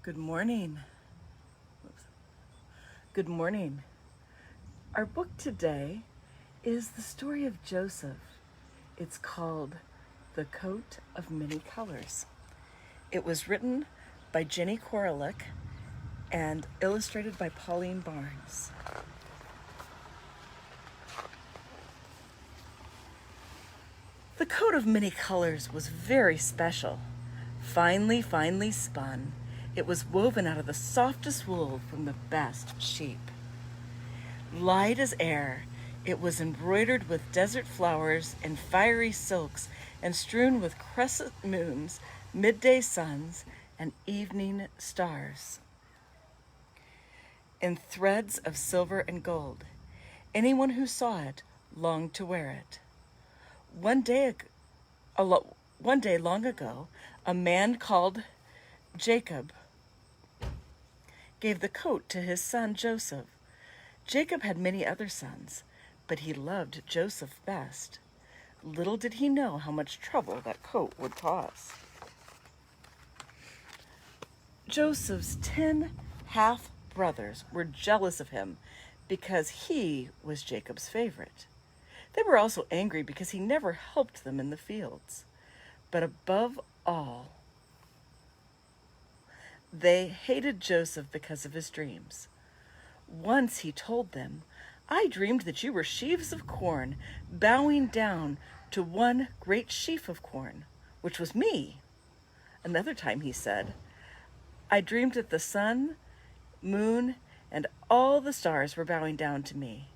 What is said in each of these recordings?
Good morning. Good morning. Our book today is the story of Joseph. It's called The Coat of Many Colors. It was written by Jenny Koralik and illustrated by Pauline Barnes. The coat of many colors was very special. Finely spun, it was woven out of the softest wool from the best sheep. Light as air, it was embroidered with desert flowers and fiery silks and strewn with crescent moons, midday suns, and evening stars. In threads of silver and gold, anyone who saw it longed to wear it. One day long ago, a man called Jacob gave the coat to his son Joseph. Jacob had many other sons, but he loved Joseph best. Little did he know how much trouble that coat would cause. Joseph's 10 half-brothers were jealous of him because he was Jacob's favorite. They were also angry because he never helped them in the fields. But above all, they hated Joseph because of his dreams. Once he told them, "I dreamed that you were sheaves of corn, bowing down to one great sheaf of corn, which was me." Another time he said, "I dreamed that the sun, moon, and all the stars were bowing down to me.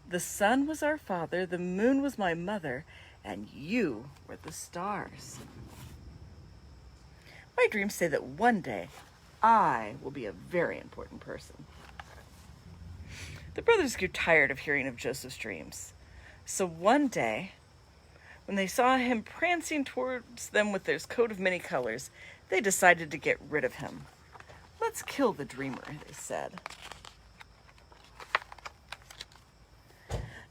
The sun was our father, the moon was my mother, and you were the stars. My dreams say that one day I will be a very important person." The brothers grew tired of hearing of Joseph's dreams. So one day, when they saw him prancing towards them with his coat of many colors, they decided to get rid of him. "Let's kill the dreamer," they said.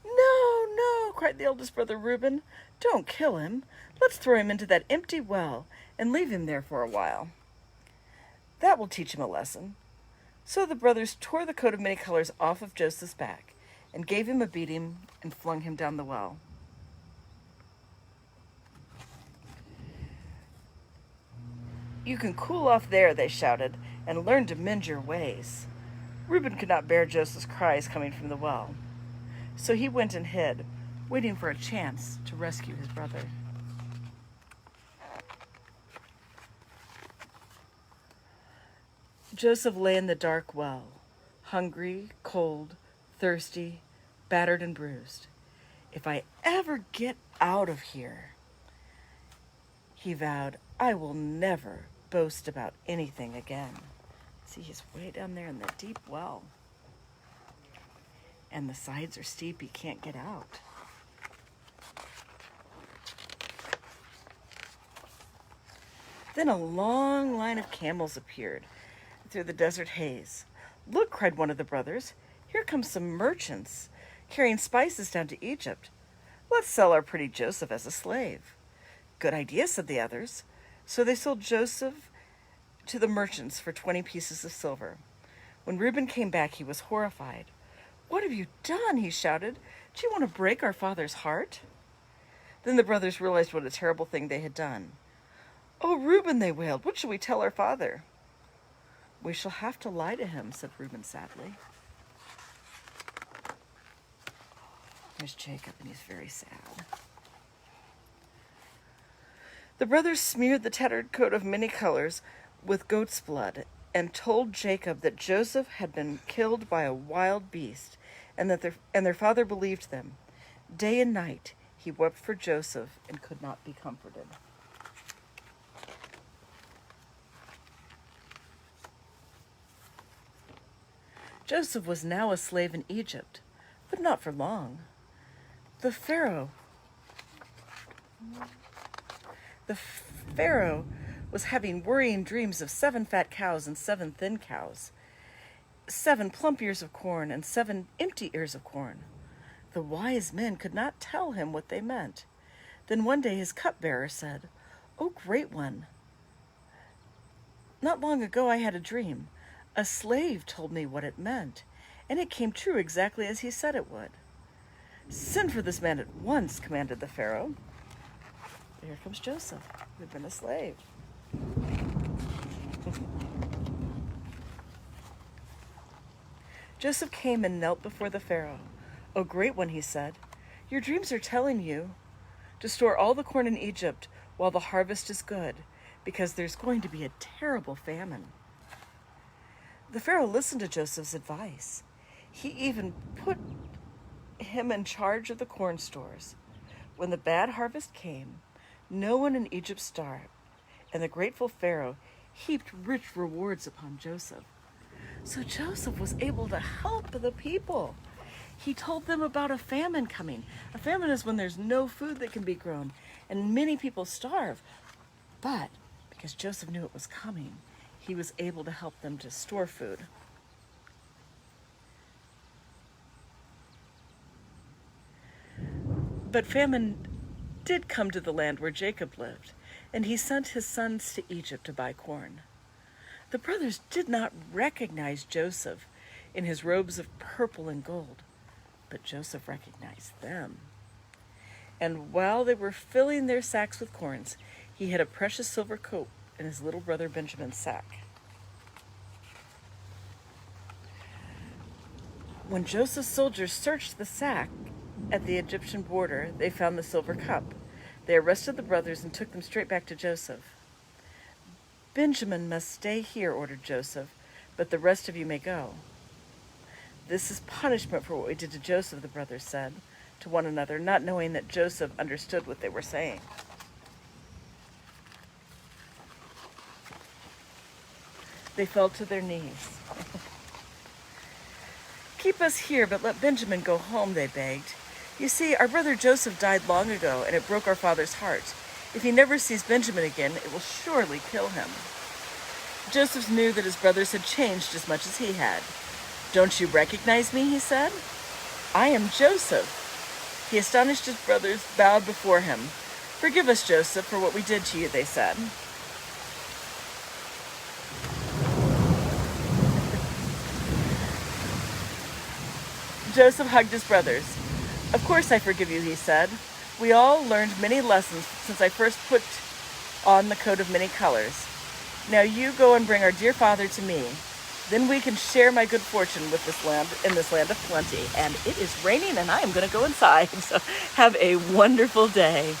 No, cried the eldest brother Reuben. "Don't kill him. Let's throw him into that empty well and leave him there for a while. That will teach him a lesson." So the brothers tore the coat of many colors off of Joseph's back and gave him a beating and flung him down the well. "You can cool off there," they shouted, "and learn to mend your ways." Reuben could not bear Joseph's cries coming from the well. So he went and hid, waiting for a chance to rescue his brother. Joseph lay in the dark well, hungry, cold, thirsty, battered and bruised. "If I ever get out of here," he vowed, "I will never boast about anything again." See, he's way down there in the deep well. And the sides are steep, he can't get out. Then a long line of camels appeared through the desert haze. "Look," cried one of the brothers, "here come some merchants carrying spices down to Egypt. Let's sell our pretty Joseph as a slave." "Good idea," said the others. So they sold Joseph to the merchants for 20 pieces of silver. When Reuben came back, he was horrified. "What have you done?" he shouted. "Do you want to break our father's heart?" Then the brothers realized what a terrible thing they had done. "Oh, Reuben," they wailed, "what shall we tell our father?" "We shall have to lie to him," said Reuben sadly. There's Jacob, and he's very sad. The brothers smeared the tattered coat of many colors with goat's blood and told Jacob that Joseph had been killed by a wild beast, and that their father believed them. Day and night he wept for Joseph and could not be comforted. Joseph was now a slave in Egypt, but not for long. The Pharaoh was having worrying dreams of 7 fat cows and 7 thin cows, 7 plump ears of corn and 7 empty ears of corn. The wise men could not tell him what they meant. Then one day his cupbearer said, "O great one, Not long ago I had a dream. A slave told me what it meant, and it came true exactly as he said it would. Send for this man at once, commanded the Pharaoh. Here comes Joseph, who'd been a slave. Joseph came and knelt before the Pharaoh. "O great one," he said, "your dreams are telling you to store all the corn in Egypt while the harvest is good, because there's going to be a terrible famine." The Pharaoh listened to Joseph's advice. He even put him in charge of the corn stores. When the bad harvest came, no one in Egypt starved, and the grateful Pharaoh heaped rich rewards upon Joseph. So Joseph was able to help the people. He told them about a famine coming. A famine is when there's no food that can be grown, and many people starve. But because Joseph knew it was coming, he was able to help them to store food. But famine did come to the land where Jacob lived, and he sent his sons to Egypt to buy corn. The brothers did not recognize Joseph in his robes of purple and gold, but Joseph recognized them. And while they were filling their sacks with corns, he had a precious silver coat in his little brother Benjamin's sack. When Joseph's soldiers searched the sack at the Egyptian border, they found the silver cup. They arrested the brothers and took them straight back to Joseph. "Benjamin must stay here," ordered Joseph, "but the rest of you may go." "This is punishment for what we did to Joseph," the brothers said to one another, not knowing that Joseph understood what they were saying. They fell to their knees. "Keep us here, but let Benjamin go home," they begged. "You see, our brother Joseph died long ago, and it broke our father's heart. If he never sees Benjamin again, it will surely kill him." Joseph knew that his brothers had changed as much as he had. "Don't you recognize me?" he said. "I am Joseph." He astonished his brothers, bowed before him. "Forgive us, Joseph, for what we did to you," they said. Joseph hugged his brothers. "Of course I forgive you," he said. "We all learned many lessons since I first put on the coat of many colors. Now you go and bring our dear father to me. Then we can share my good fortune with this land, in this land of plenty." And it is raining and I am going to go inside. So have a wonderful day.